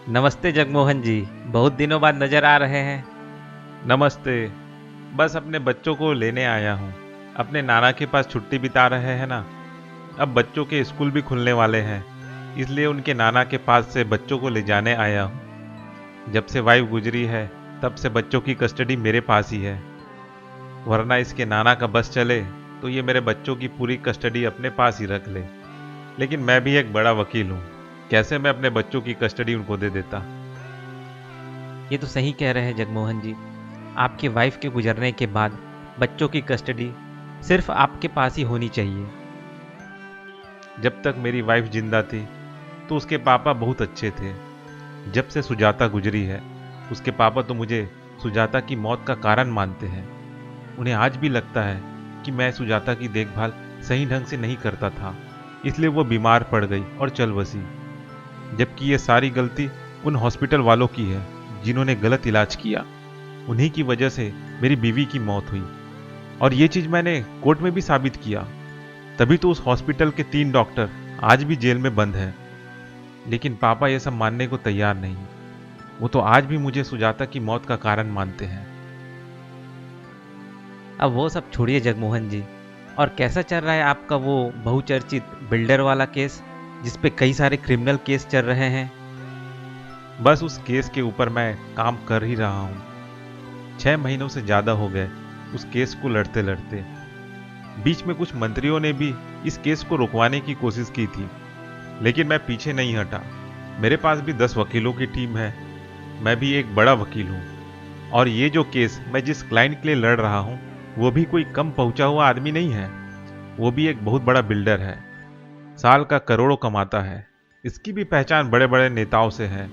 नमस्ते जगमोहन जी। बहुत दिनों बाद नजर आ रहे हैं। नमस्ते। बस अपने बच्चों को लेने आया हूँ। अपने नाना के पास छुट्टी बिता रहे हैं ना। अब बच्चों के स्कूल भी खुलने वाले हैं, इसलिए उनके नाना के पास से बच्चों को ले जाने आया हूँ। जब से वाइफ गुजरी है तब से बच्चों की कस्टडी मेरे पास ही है, वरना इसके नाना का बस चले तो ये मेरे बच्चों की पूरी कस्टडी अपने पास ही रख ले। लेकिन मैं भी एक बड़ा वकील हूँ, कैसे मैं अपने बच्चों की कस्टडी उनको दे देता। ये तो सही कह रहे हैं जगमोहन जी। आपकी वाइफ के गुजरने के बाद बच्चों की कस्टडी सिर्फ आपके पास ही होनी चाहिए। जब तक मेरी वाइफ जिंदा थी तो उसके पापा बहुत अच्छे थे। जब से सुजाता गुजरी है, उसके पापा तो मुझे सुजाता की मौत का कारण मानते हैं। उन्हें आज भी लगता है कि मैं सुजाता की देखभाल सही ढंग से नहीं करता था, इसलिए वो बीमार पड़ गई और चल बसी। जबकि ये सारी गलती उन हॉस्पिटल वालों की है जिन्होंने गलत इलाज किया। उन्हीं की वजह से मेरी बीवी की मौत हुई, और ये चीज मैंने कोर्ट में भी साबित किया। तभी तो उस हॉस्पिटल के 3 डॉक्टर आज भी जेल में बंद हैं। लेकिन पापा ये सब मानने को तैयार नहीं। वो तो आज भी मुझे सुजाता की मौत का कारण मानते हैं। अब वो सब छोड़िए जगमोहन जी, और कैसा चल रहा है आपका वो बहुचर्चित बिल्डर वाला केस, जिसपे कई सारे क्रिमिनल केस चल रहे हैं? बस उस केस के ऊपर मैं काम कर ही रहा हूँ। 6 महीनों से ज्यादा हो गए उस केस को लड़ते लड़ते। बीच में कुछ मंत्रियों ने भी इस केस को रुकवाने की कोशिश की थी, लेकिन मैं पीछे नहीं हटा। मेरे पास भी 10 वकीलों की टीम है। मैं भी एक बड़ा वकील हूँ, और ये जो केस मैं जिस क्लाइंट के लिए लड़ रहा हूँ वो भी कोई कम पहुंचा हुआ आदमी नहीं है। वो भी एक बहुत बड़ा बिल्डर है, साल का करोड़ों कमाता है। इसकी भी पहचान बड़े बड़े नेताओं से है,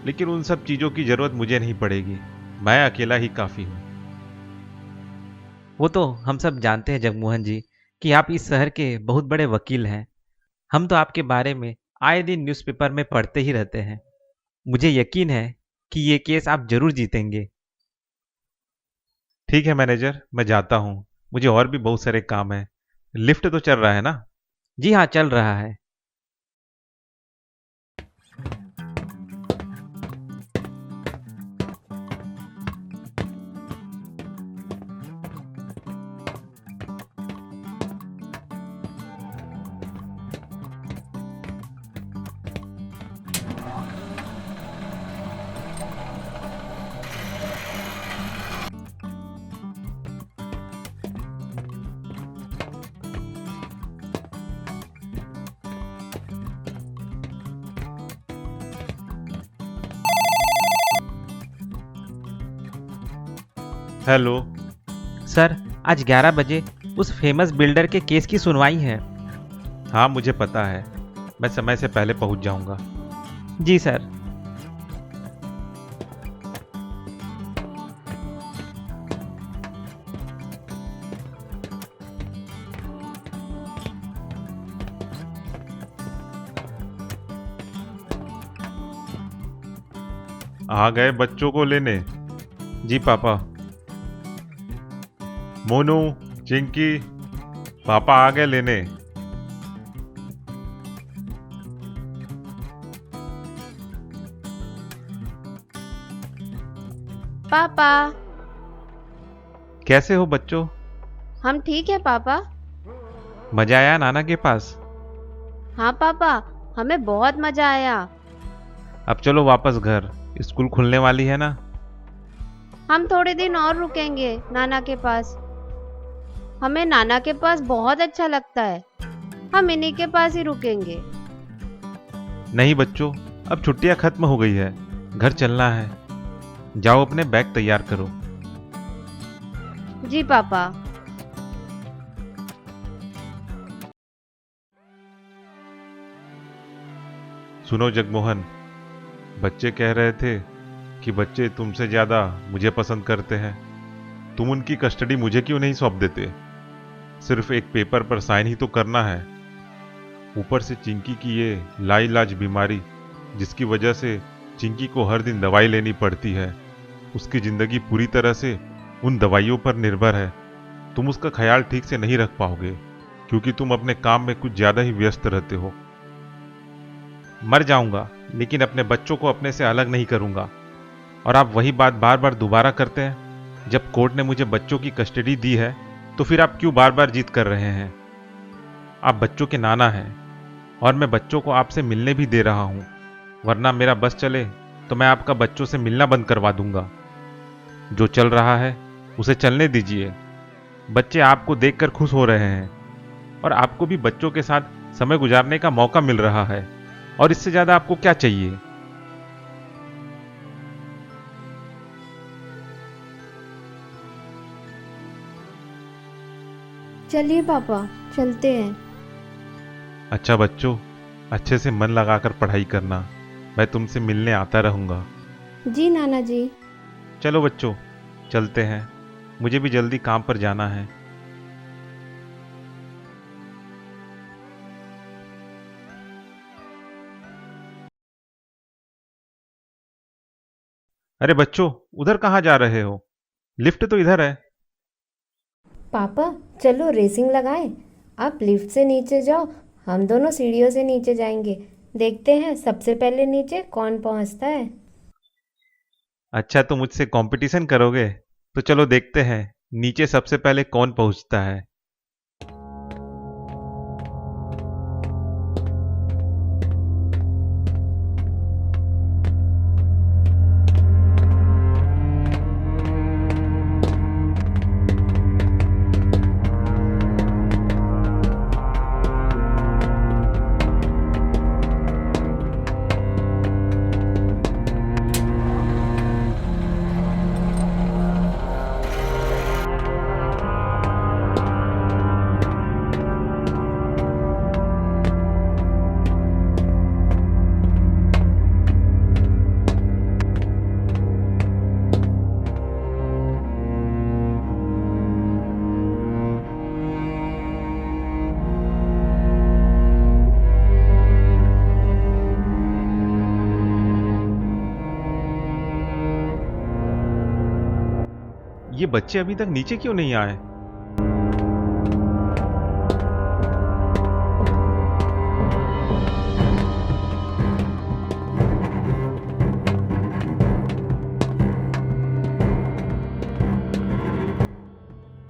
लेकिन उन सब चीजों की जरूरत मुझे नहीं पड़ेगी। मैं अकेला ही काफी हूं। वो तो हम सब जानते हैं जगमोहन जी कि आप इस शहर के बहुत बड़े वकील हैं। हम तो आपके बारे में आए दिन न्यूज़पेपर में पढ़ते ही रहते हैं। मुझे यकीन है कि ये केस आप जरूर जीतेंगे। ठीक है मैनेजर, मैं जाता हूं। मुझे और भी बहुत सारे काम है। लिफ्ट तो चल रहा है ना? जी हाँ, चल रहा है। हेलो। सर, आज 11 बजे उस फेमस बिल्डर के केस की सुनवाई है। हाँ मुझे पता है, मैं समय से पहले पहुंच जाऊंगा। जी सर। आ गए बच्चों को लेने? जी पापा। मोनू, चिंकी, पापा आ गए लेने। पापा। कैसे हो बच्चों? हम ठीक है पापा। मजा आया नाना के पास? हाँ पापा, हमें बहुत मजा आया। अब चलो वापस घर, स्कूल खुलने वाली है ना। हम थोड़े दिन और रुकेंगे नाना के पास। हमें नाना के पास बहुत अच्छा लगता है। हम इन्हीं के पास ही रुकेंगे। नहीं बच्चों, अब छुट्टियां खत्म हो गई है, घर चलना है। जाओ अपने बैग तैयार करो। जी पापा। सुनो जगमोहन, बच्चे कह रहे थे कि बच्चे तुमसे ज्यादा मुझे पसंद करते हैं। तुम उनकी कस्टडी मुझे क्यों नहीं सौंप देते? सिर्फ एक पेपर पर साइन ही तो करना है। ऊपर से चिंकी की ये लाइलाज बीमारी, जिसकी वजह से चिंकी को हर दिन दवाई लेनी पड़ती है, उसकी जिंदगी पूरी तरह से उन दवाइयों पर निर्भर है। तुम उसका ख्याल ठीक से नहीं रख पाओगे क्योंकि तुम अपने काम में कुछ ज्यादा ही व्यस्त रहते हो। मर जाऊंगा लेकिन अपने बच्चों को अपने से अलग नहीं करूंगा। और आप वही बात बार बार दोबारा करते हैं। जब कोर्ट ने मुझे बच्चों की कस्टडी दी है तो फिर आप क्यों बार बार जिद कर रहे हैं? आप बच्चों के नाना हैं और मैं बच्चों को आपसे मिलने भी दे रहा हूं, वरना मेरा बस चले तो मैं आपका बच्चों से मिलना बंद करवा दूंगा। जो चल रहा है उसे चलने दीजिए। बच्चे आपको देखकर खुश हो रहे हैं और आपको भी बच्चों के साथ समय गुजारने का मौका मिल रहा है, और इससे ज्यादा आपको क्या चाहिए? चलिए पापा, चलते हैं। अच्छा बच्चों, अच्छे से मन लगाकर पढ़ाई करना। मैं तुमसे मिलने आता रहूंगा। जी नाना जी। चलो बच्चों, चलते हैं। मुझे भी जल्दी काम पर जाना है। अरे बच्चों, उधर कहाँ जा रहे हो? लिफ्ट तो इधर है। पापा चलो रेसिंग लगाएं। आप लिफ्ट से नीचे जाओ, हम दोनों सीढ़ियों से नीचे जाएंगे। देखते हैं सबसे पहले नीचे कौन पहुंचता है। अच्छा, तो मुझसे कंपटीशन करोगे? तो चलो देखते हैं नीचे सबसे पहले कौन पहुंचता है। ये बच्चे अभी तक नीचे क्यों नहीं आए?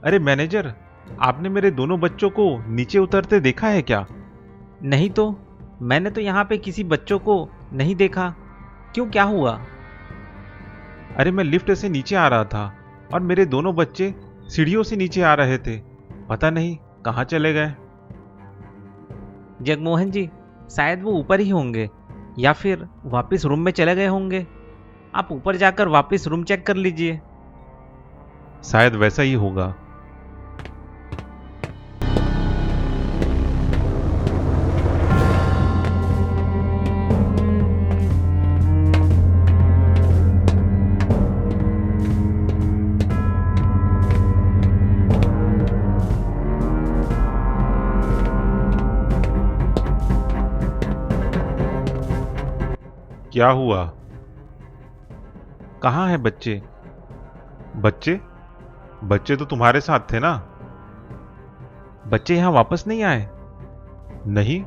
अरे मैनेजर, आपने मेरे दोनों बच्चों को नीचे उतरते देखा है क्या? नहीं तो, मैंने तो यहाँ पे किसी बच्चों को नहीं देखा। क्यों, क्या हुआ? अरे मैं लिफ्ट से नीचे आ रहा था और मेरे दोनों बच्चे सीढ़ियों से नीचे आ रहे थे। पता नहीं कहाँ चले गए। जगमोहन जी, शायद वो ऊपर ही होंगे या फिर वापस रूम में चले गए होंगे। आप ऊपर जाकर वापस रूम चेक कर लीजिए। शायद वैसा ही होगा। क्या हुआ? कहाँ हैं बच्चे? बच्चे? बच्चे तो तुम्हारे साथ थे ना? बच्चे यहाँ वापस नहीं आए? नहीं,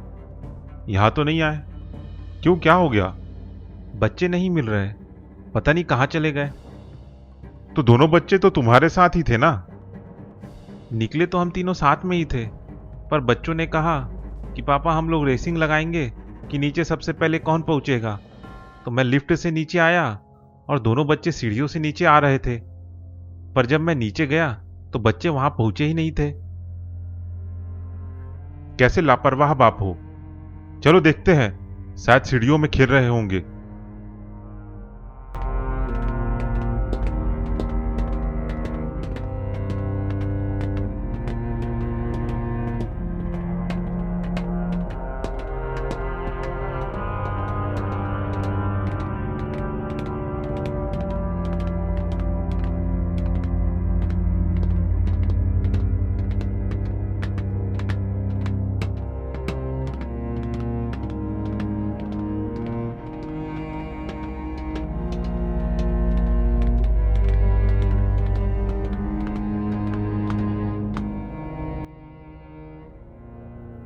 यहां तो नहीं आए। क्यों, क्या हो गया? बच्चे नहीं मिल रहे, पता नहीं कहाँ चले गए। तो दोनों बच्चे तो तुम्हारे साथ ही थे ना? निकले तो हम तीनों साथ में ही थे, पर बच्चों ने कहा कि पापा हम लोग रेसिंग लगाएंगे कि नीचे सबसे पहले कौन पहुंचेगा। तो मैं लिफ्ट से नीचे आया और दोनों बच्चे सीढ़ियों से नीचे आ रहे थे, पर जब मैं नीचे गया तो बच्चे वहां पहुंचे ही नहीं थे। कैसे लापरवाह बाप हो। चलो देखते हैं, शायद सीढ़ियों में खेल रहे होंगे।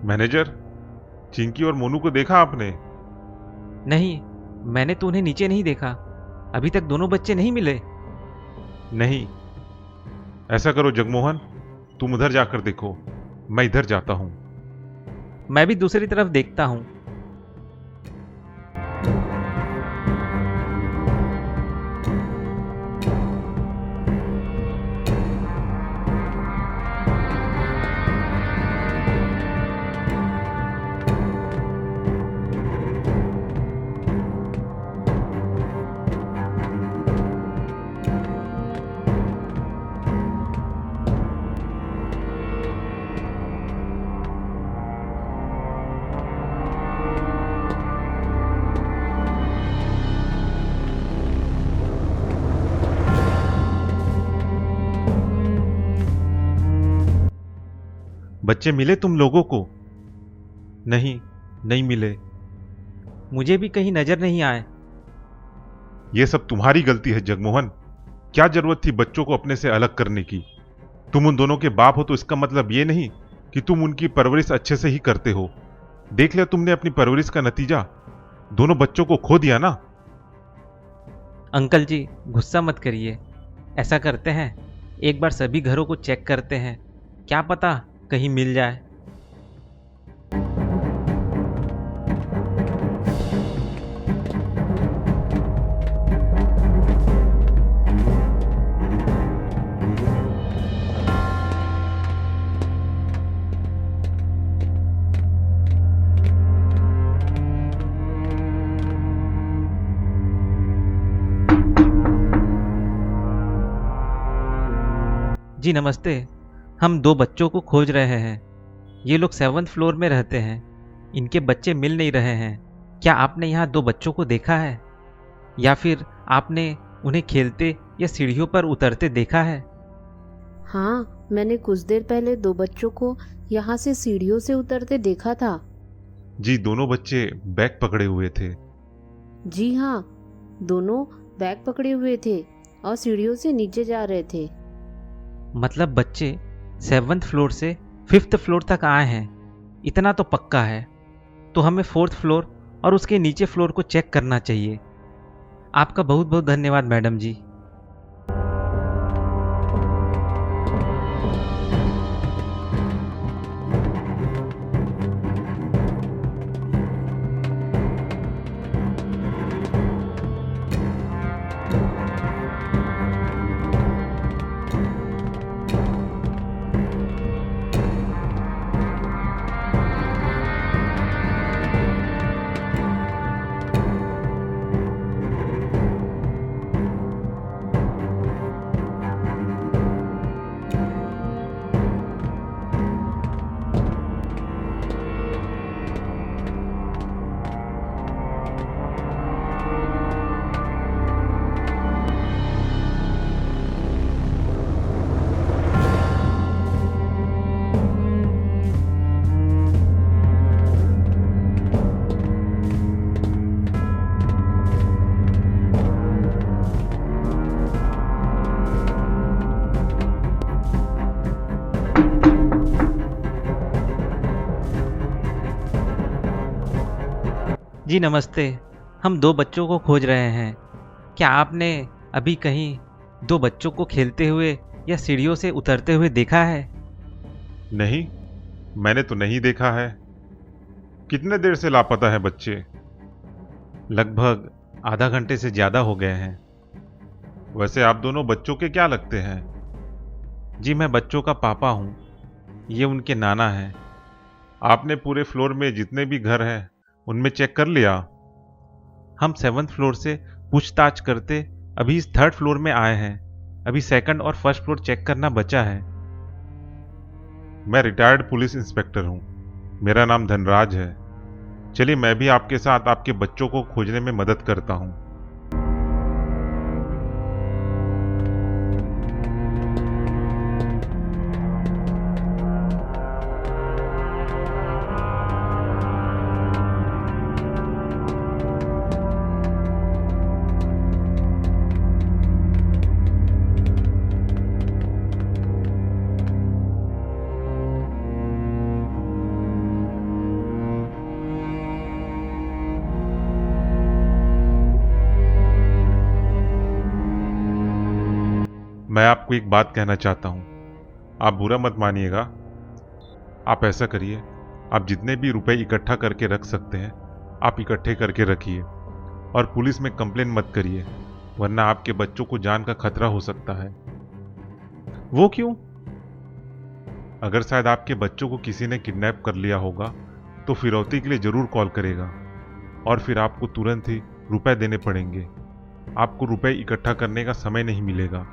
मैनेजर, चिंकी और मोनू को देखा आपने? नहीं, मैंने तो उन्हें नीचे नहीं देखा। अभी तक दोनों बच्चे नहीं मिले। नहीं। ऐसा करो जगमोहन, तुम उधर जाकर देखो, मैं इधर जाता हूं। मैं भी दूसरी तरफ देखता हूं। बच्चे मिले तुम लोगों को? नहीं, नहीं मिले। मुझे भी कहीं नजर नहीं आए। यह सब तुम्हारी गलती है जगमोहन। क्या जरूरत थी बच्चों को अपने से अलग करने की? तुम उन दोनों के बाप हो तो इसका मतलब यह नहीं कि तुम उनकी परवरिश अच्छे से ही करते हो। देख लिया तुमने अपनी परवरिश का नतीजा, दोनों बच्चों को खो दिया ना। अंकल जी, गुस्सा मत करिए। ऐसा करते हैं, एक बार सभी घरों को चेक करते हैं, क्या पता कहीं मिल जाए। जी नमस्ते। हम दो बच्चों को खोज रहे हैं। ये लोग 7th फ्लोर में रहते हैं। इनके बच्चे मिल नहीं रहे हैं। क्या आपने यहाँ दो बच्चों को देखा है, या फिर आपने उन्हें खेलते या सीढ़ियों पर उतरते देखा है? हाँ, मैंने कुछ देर पहले दो बच्चों को यहाँ से सीढ़ियों से उतरते देखा था। जी, दोनों बच्चे बैग पकड़े हुए थे। जी हाँ, दोनों बैग पकड़े हुए थे और सीढ़ियों से नीचे जा रहे थे। मतलब बच्चे 7th फ्लोर से 5th फ्लोर तक आए हैं, इतना तो पक्का है। तो हमें 4th फ्लोर और उसके नीचे फ्लोर को चेक करना चाहिए। आपका बहुत बहुत धन्यवाद मैडम जी। जी नमस्ते। हम दो बच्चों को खोज रहे हैं। क्या आपने अभी कहीं दो बच्चों को खेलते हुए या सीढ़ियों से उतरते हुए देखा है? नहीं, मैंने तो नहीं देखा है। कितने देर से लापता है बच्चे? लगभग आधा घंटे से ज़्यादा हो गए हैं। वैसे आप दोनों बच्चों के क्या लगते हैं? जी मैं बच्चों का पापा हूँ, ये उनके नाना हैं। आपने पूरे फ्लोर में जितने भी घर हैं उनमें चेक कर लिया? हम 7th फ्लोर से पूछताछ करते अभी इस 3rd फ्लोर में आए हैं। अभी 2nd और 1st फ्लोर चेक करना बचा है। मैं रिटायर्ड पुलिस इंस्पेक्टर हूँ, मेरा नाम धनराज है। चलिए मैं भी आपके साथ आपके बच्चों को खोजने में मदद करता हूँ। मैं आपको एक बात कहना चाहता हूँ, आप बुरा मत मानिएगा। आप ऐसा करिए, आप जितने भी रुपए इकट्ठा करके रख सकते हैं आप इकट्ठे करके रखिए और पुलिस में कंप्लेन मत करिए, वरना आपके बच्चों को जान का खतरा हो सकता है। वो क्यों? अगर शायद आपके बच्चों को किसी ने किडनैप कर लिया होगा तो फिरौती के लिए जरूर कॉल करेगा और फिर आपको तुरंत ही रुपए देने पड़ेंगे। आपको रुपए इकट्ठा करने का समय नहीं मिलेगा,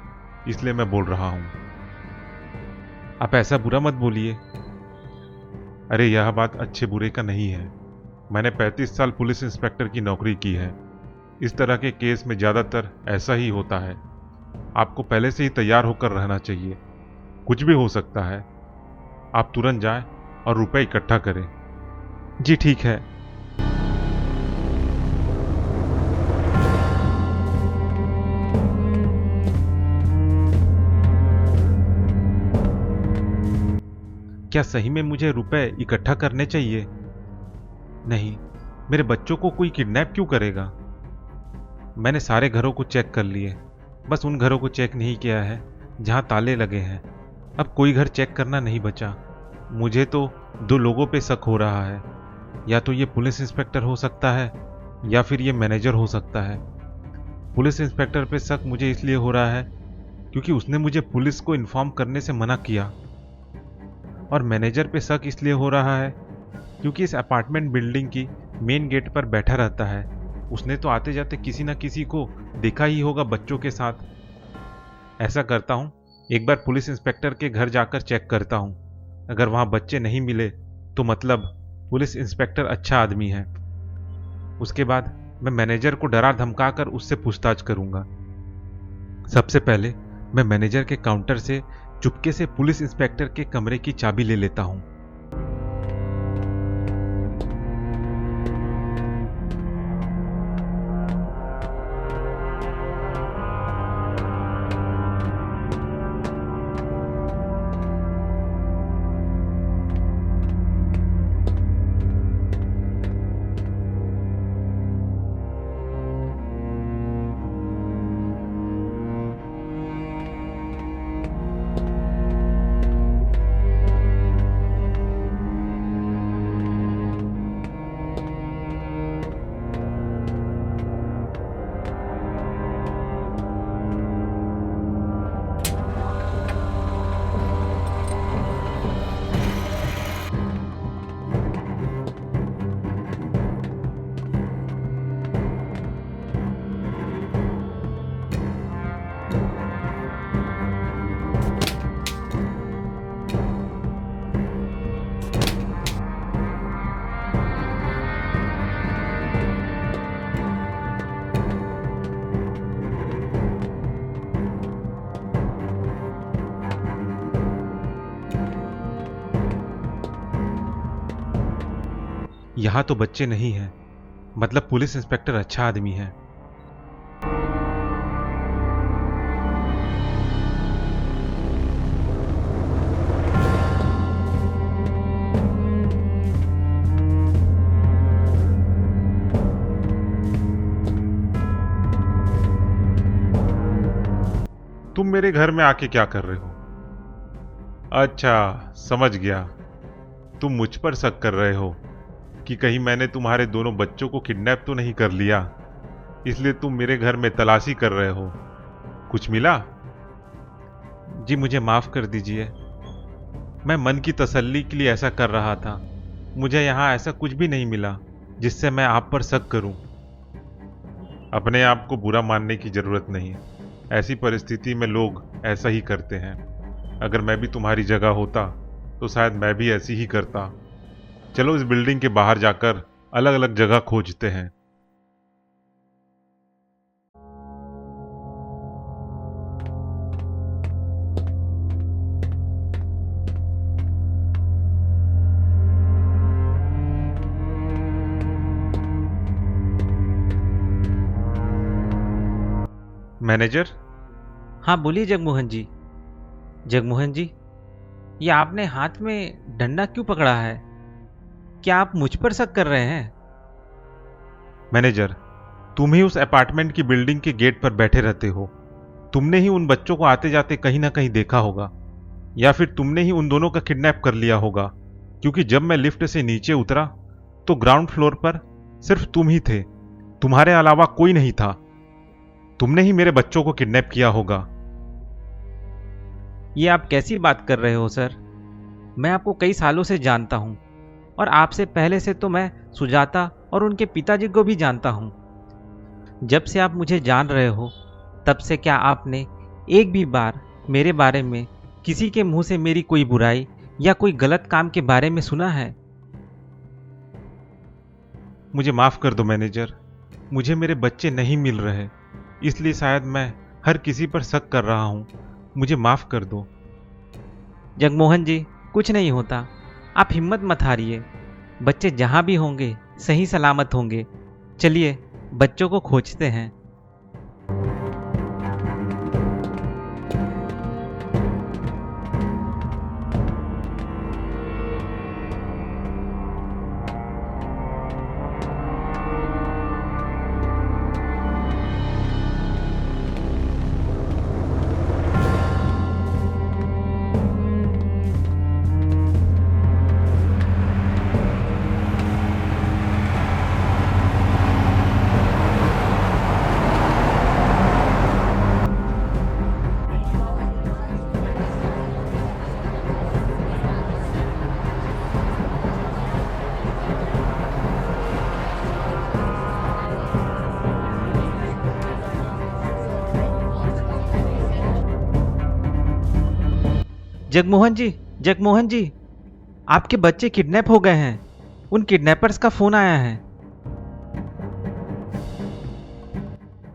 इसलिए मैं बोल रहा हूं। आप ऐसा बुरा मत बोलिए। अरे यह बात अच्छे बुरे का नहीं है। मैंने 35 साल पुलिस इंस्पेक्टर की नौकरी की है। इस तरह के केस में ज़्यादातर ऐसा ही होता है। आपको पहले से ही तैयार होकर रहना चाहिए, कुछ भी हो सकता है। आप तुरंत जाएं और रुपए इकट्ठा करें। जी ठीक है। क्या सही में मुझे रुपए इकट्ठा करने चाहिए? नहीं, मेरे बच्चों को कोई किडनैप क्यों करेगा? मैंने सारे घरों को चेक कर लिए, बस उन घरों को चेक नहीं किया है जहां ताले लगे हैं। अब कोई घर चेक करना नहीं बचा। मुझे तो 2 लोगों पे शक हो रहा है, या तो ये पुलिस इंस्पेक्टर हो सकता है या फिर ये मैनेजर हो सकता है। पुलिस इंस्पेक्टर पे शक मुझे इसलिए हो रहा है क्योंकि उसने मुझे पुलिस को इन्फॉर्म करने से मना किया, और मैनेजर पे शक इसलिए हो रहा है क्योंकि इस अपार्टमेंट बिल्डिंग की मेन गेट पर बैठा रहता है। उसने तो आते जाते किसी न किसी को देखा ही होगा बच्चों के साथ। ऐसा करता हूँ, एक बार पुलिस इंस्पेक्टर के घर जाकर चेक करता हूँ। अगर वहाँ बच्चे नहीं मिले तो मतलब पुलिस इंस्पेक्टर अच्छा आदमी है। उसके बाद मैं मैनेजर को डरा धमका कर उससे पूछताछ करूँगा। सबसे पहले मैं मैनेजर के काउंटर से चुपके से पुलिस इंस्पेक्टर के कमरे की चाबी ले लेता हूं। यहां तो बच्चे नहीं हैं, मतलब पुलिस इंस्पेक्टर अच्छा आदमी है। तुम मेरे घर में आके क्या कर रहे हो? अच्छा, समझ गया। तुम मुझ पर शक कर रहे हो कि कहीं मैंने तुम्हारे दोनों बच्चों को किडनैप तो नहीं कर लिया, इसलिए तुम मेरे घर में तलाशी कर रहे हो। कुछ मिला? जी मुझे माफ कर दीजिए। मैं मन की तसल्ली के लिए ऐसा कर रहा था। मुझे यहाँ ऐसा कुछ भी नहीं मिला जिससे मैं आप पर शक करूं। अपने आप को बुरा मानने की जरूरत नहीं। ऐसी परिस्थिति में लोग ऐसा ही करते हैं। अगर मैं भी तुम्हारी जगह होता तो शायद मैं भी ऐसी ही करता। चलो इस बिल्डिंग के बाहर जाकर अलग अलग जगह खोजते हैं। मैनेजर, हाँ बोलिए जगमोहन जी। जगमोहन जी, ये आपने हाथ में डंडा क्यों पकड़ा है? क्या आप मुझ पर शक कर रहे हैं? मैनेजर, तुम ही उस अपार्टमेंट की बिल्डिंग के गेट पर बैठे रहते हो। तुमने ही उन बच्चों को आते जाते कहीं ना कहीं देखा होगा, या फिर तुमने ही उन दोनों का किडनैप कर लिया होगा, क्योंकि जब मैं लिफ्ट से नीचे उतरा तो ग्राउंड फ्लोर पर सिर्फ तुम ही थे। तुम्हारे अलावा कोई नहीं था। तुमने ही मेरे बच्चों को किडनैप किया होगा। ये आप कैसी बात कर रहे हो सर? मैं आपको कई सालों से जानता हूं, और आपसे पहले से तो मैं सुजाता और उनके पिताजी को भी जानता हूं। जब से आप मुझे जान रहे हो, तब से क्या आपने एक भी बार मेरे बारे में किसी के मुंह से मेरी कोई बुराई या कोई गलत काम के बारे में सुना है? मुझे माफ कर दो मैनेजर। मुझे मेरे बच्चे नहीं मिल रहे, इसलिए शायद मैं हर किसी पर शक कर रहा हूं। मुझे माफ कर दो। जगमोहन जी, कुछ नहीं होता। आप हिम्मत मत हारिए। बच्चे जहां भी होंगे सही सलामत होंगे। चलिए बच्चों को खोजते हैं। जगमोहन जी, जगमोहन जी, आपके बच्चे किडनैप हो गए हैं। उन किडनैपर्स का फोन आया है।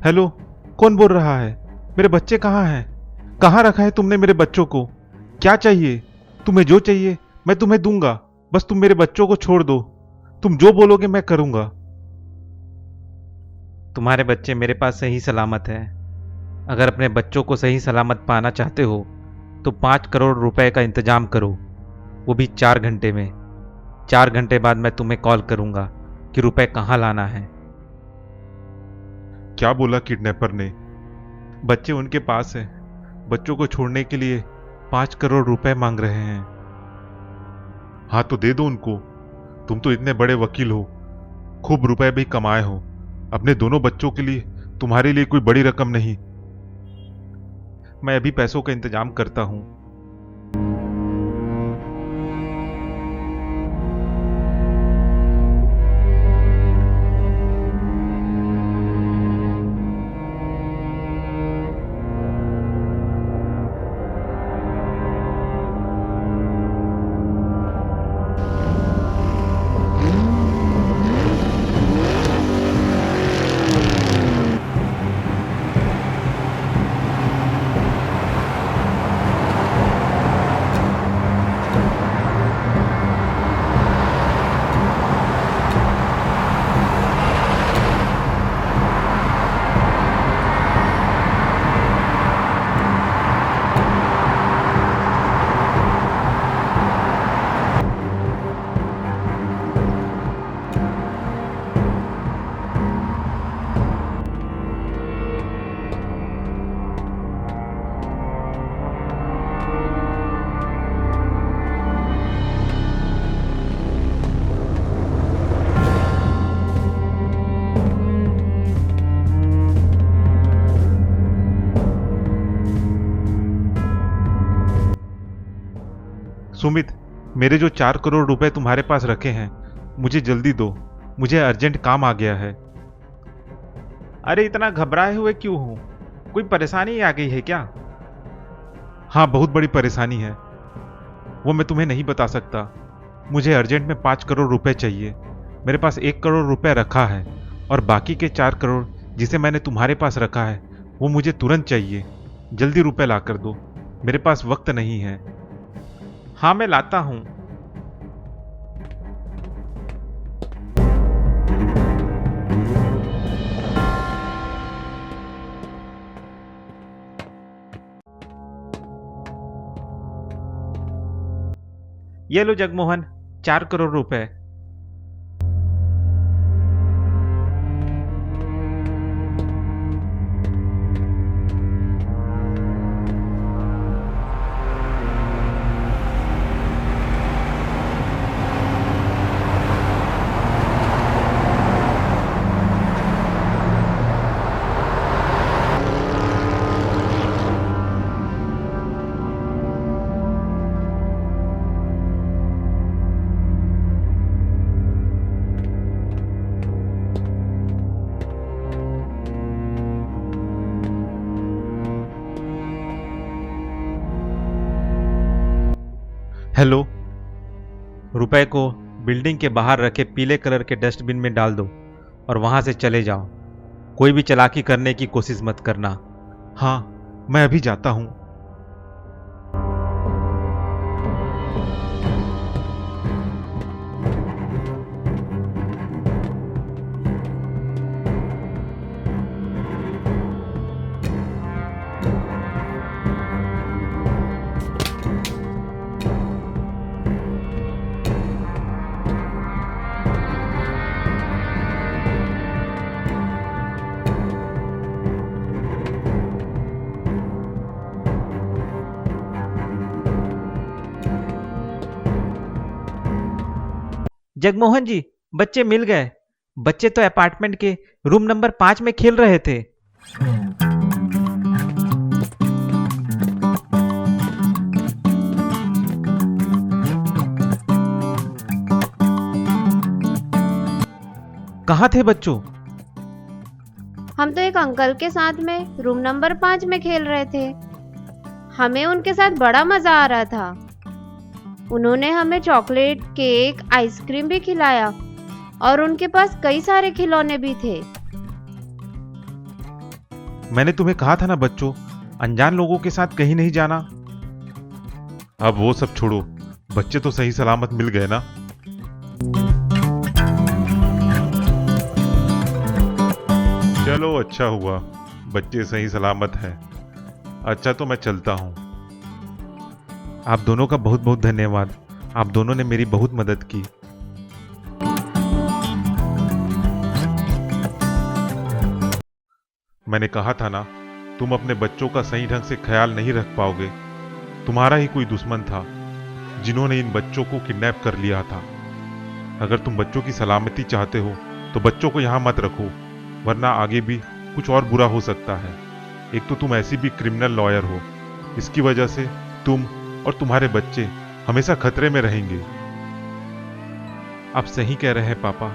हेलो, कौन बोल रहा है? मेरे बच्चे कहाँ हैं? कहाँ रखा है तुमने मेरे बच्चों को? क्या चाहिए? तुम्हें जो चाहिए मैं तुम्हें दूंगा, बस तुम मेरे बच्चों को छोड़ दो। तुम जो बोलोगे मैं करूंगा। तुम्हारे बच्चे मेरे पास सही सलामत हैं। अगर अपने बच्चों को सही सलामत पाना चाहते हो तो 5 करोड़ रुपए का इंतजाम करो, वो भी 4 घंटे में। 4 घंटे बाद मैं तुम्हें कॉल करूंगा कि रुपए कहाँ लाना है। क्या बोला किडनैपर ने? बच्चे उनके पास हैं। बच्चों को छोड़ने के लिए 5 करोड़ रुपए मांग रहे हैं। हाँ तो दे दो उनको। तुम तो इतने बड़े वकील हो, खूब रुपए भी कमाए हो। अपने दोनों बच्चों के लिए तुम्हारे लिए कोई बड़ी रकम नहीं। मैं अभी पैसों का इंतजाम करता हूं। सुमित, मेरे जो 4 करोड़ रुपए तुम्हारे पास रखे हैं, मुझे जल्दी दो। मुझे अर्जेंट काम आ गया है। अरे इतना घबराए हुए क्यों हो? कोई परेशानी आ गई है क्या? हाँ, बहुत बड़ी परेशानी है, वो मैं तुम्हें नहीं बता सकता। मुझे अर्जेंट में 5 करोड़ रुपए चाहिए। मेरे पास 1 करोड़ रुपए रखा है और बाकी के 4 करोड़ जिसे मैंने तुम्हारे पास रखा है वो मुझे तुरंत चाहिए। जल्दी रुपए ला कर दो, मेरे पास वक्त नहीं है। हाँ, मैं लाता हूँ। ये लो जगमोहन, 4 करोड़ रुपए। हेलो। रुपए को बिल्डिंग के बाहर रखे पीले कलर के डस्टबिन में डाल दो और वहां से चले जाओ। कोई भी चालाकी करने की कोशिश मत करना। हाँ, मैं अभी जाता हूँ। जगमोहन जी, बच्चे मिल गए। बच्चे तो अपार्टमेंट के रूम नंबर 5 में खेल रहे थे। कहाँ थे बच्चों? हम तो एक अंकल के साथ में रूम नंबर 5 में खेल रहे थे। हमें उनके साथ बड़ा मजा आ रहा था। उन्होंने हमें चॉकलेट, केक, आइसक्रीम भी खिलाया और उनके पास कई सारे खिलौने भी थे। मैंने तुम्हें कहा था ना बच्चों, अनजान लोगों के साथ कहीं नहीं जाना। अब वो सब छोड़ो, बच्चे तो सही सलामत मिल गए ना? चलो, अच्छा हुआ, बच्चे सही सलामत हैं। अच्छा, तो मैं चलता हूँ। आप दोनों का बहुत बहुत धन्यवाद। आप दोनों ने मेरी बहुत मदद की। मैंने कहा था ना, तुम अपने बच्चों का सही ढंग से ख्याल नहीं रख पाओगे। तुम्हारा ही कोई दुश्मन था जिन्होंने इन बच्चों को किडनैप कर लिया था। अगर तुम बच्चों की सलामती चाहते हो तो बच्चों को यहाँ मत रखो, वरना आगे भी कुछ और बुरा हो सकता है। एक तो तुम ऐसी भी क्रिमिनल लॉयर हो, इसकी वजह से तुम और तुम्हारे बच्चे हमेशा खतरे में रहेंगे। आप सही कह रहे हैं पापा।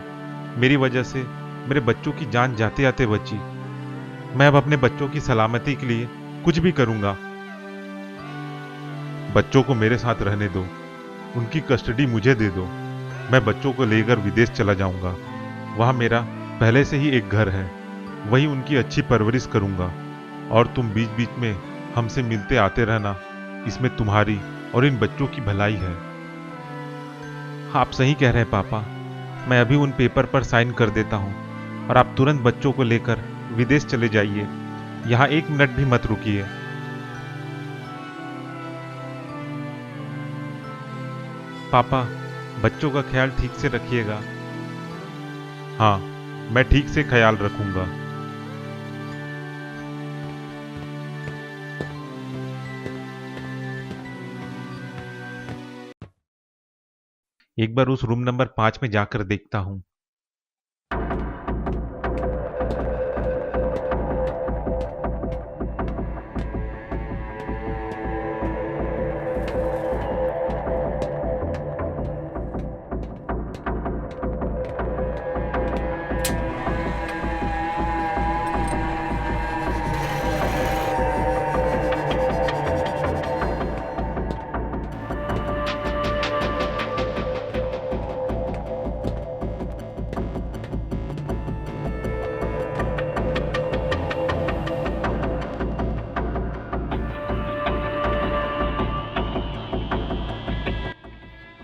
मेरी वजह से मेरे बच्चों की जान जाते जाते बची। मैं अब अपने बच्चों की सलामती के लिए कुछ भी करूंगा। बच्चों को मेरे साथ रहने दो, उनकी कस्टडी मुझे दे दो। मैं बच्चों को लेकर विदेश चला जाऊंगा। वहां मेरा पहले से ही एक घर है, वहीं उनकी अच्छी परवरिश करूंगा। और तुम बीच बीच में हमसे मिलते आते रहना, इसमें तुम्हारी और इन बच्चों की भलाई है। आप सही कह रहे हैं पापा। मैं अभी उन पेपर पर साइन कर देता हूँ और आप तुरंत बच्चों को लेकर विदेश चले जाइए। यहाँ 1 मिनट भी मत रुकिए। पापा, बच्चों का ख्याल ठीक से रखिएगा। हाँ, मैं ठीक से ख्याल रखूंगा। एक बार उस रूम नंबर 5 में जाकर देखता हूँ।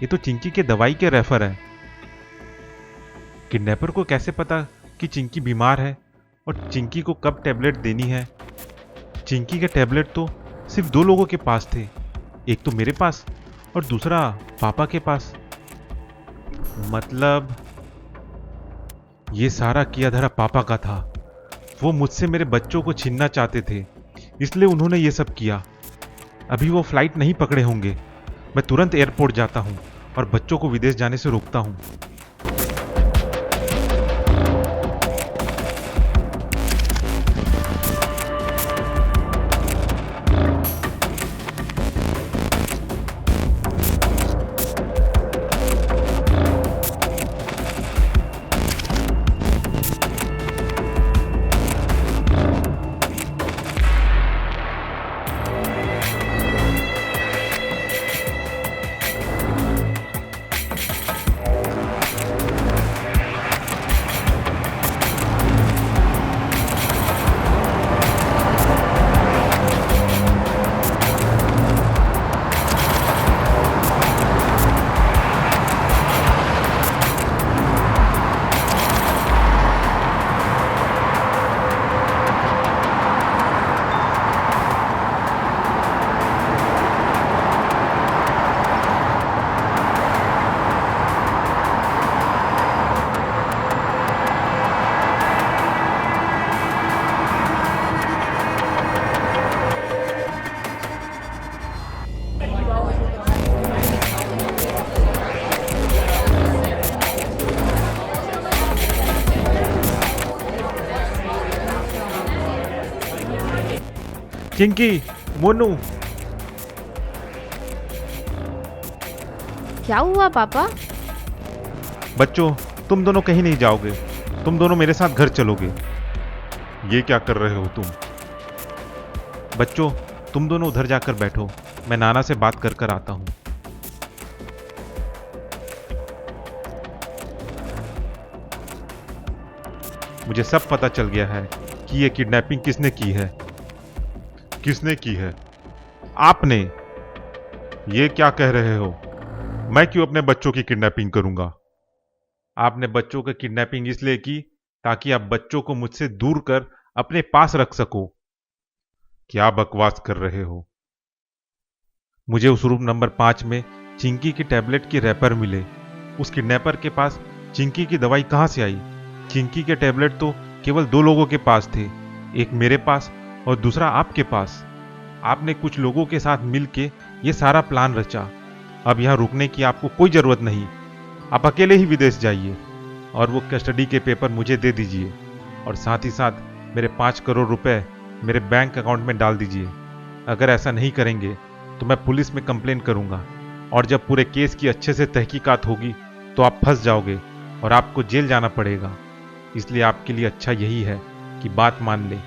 ये तो चिंकी के दवाई के रेफर है। किडनैपर को कैसे पता कि चिंकी बीमार है और चिंकी को कब टैबलेट देनी है? चिंकी के टैबलेट तो सिर्फ 2 लोगों के पास थे, एक तो मेरे पास और दूसरा पापा के पास। मतलब ये सारा किया धरा पापा का था। वो मुझसे मेरे बच्चों को छीनना चाहते थे, इसलिए उन्होंने ये सब किया। अभी वो फ्लाइट नहीं पकड़े होंगे। मैं तुरंत एयरपोर्ट जाता हूँ और बच्चों को विदेश जाने से रोकता हूँ। चिंकी, मोनू, क्या हुआ पापा? बच्चों, तुम दोनों कहीं नहीं जाओगे। तुम दोनों मेरे साथ घर चलोगे। ये क्या कर रहे हो तुम? बच्चों, तुम दोनों उधर जाकर बैठो, मैं नाना से बात कर कर आता हूं। मुझे सब पता चल गया है कि ये किडनैपिंग किसने की है। किसने की है? आपने। ये क्या कह रहे हो? मैं क्यों अपने बच्चों की किडनैपिंग करूंगा? आपने बच्चों की किडनैपिंग इसलिए की ताकि आप बच्चों को मुझसे दूर कर अपने पास रख सको। क्या बकवास कर रहे हो? मुझे उस रूम नंबर 5 में चिंकी की टैबलेट की रैपर मिले। उस किडनैपर के पास चिंकी की दवाई कहां से आई? चिंकी के टैबलेट तो केवल 2 लोगों के पास थे, एक मेरे पास और दूसरा आपके पास। आपने कुछ लोगों के साथ मिलके ये सारा प्लान रचा। अब यहां रुकने की आपको कोई जरूरत नहीं। आप अकेले ही विदेश जाइए और वो कस्टडी के पेपर मुझे दे दीजिए और साथ ही साथ मेरे 5 करोड़ रुपए मेरे बैंक अकाउंट में डाल दीजिए। अगर ऐसा नहीं करेंगे तो मैं पुलिस में कंप्लेन करूंगा और जब पूरे केस की अच्छे से तहकीकात होगी तो आप फंस जाओगे और आपको जेल जाना पड़ेगा। इसलिए आपके लिए अच्छा यही है कि बात मान ले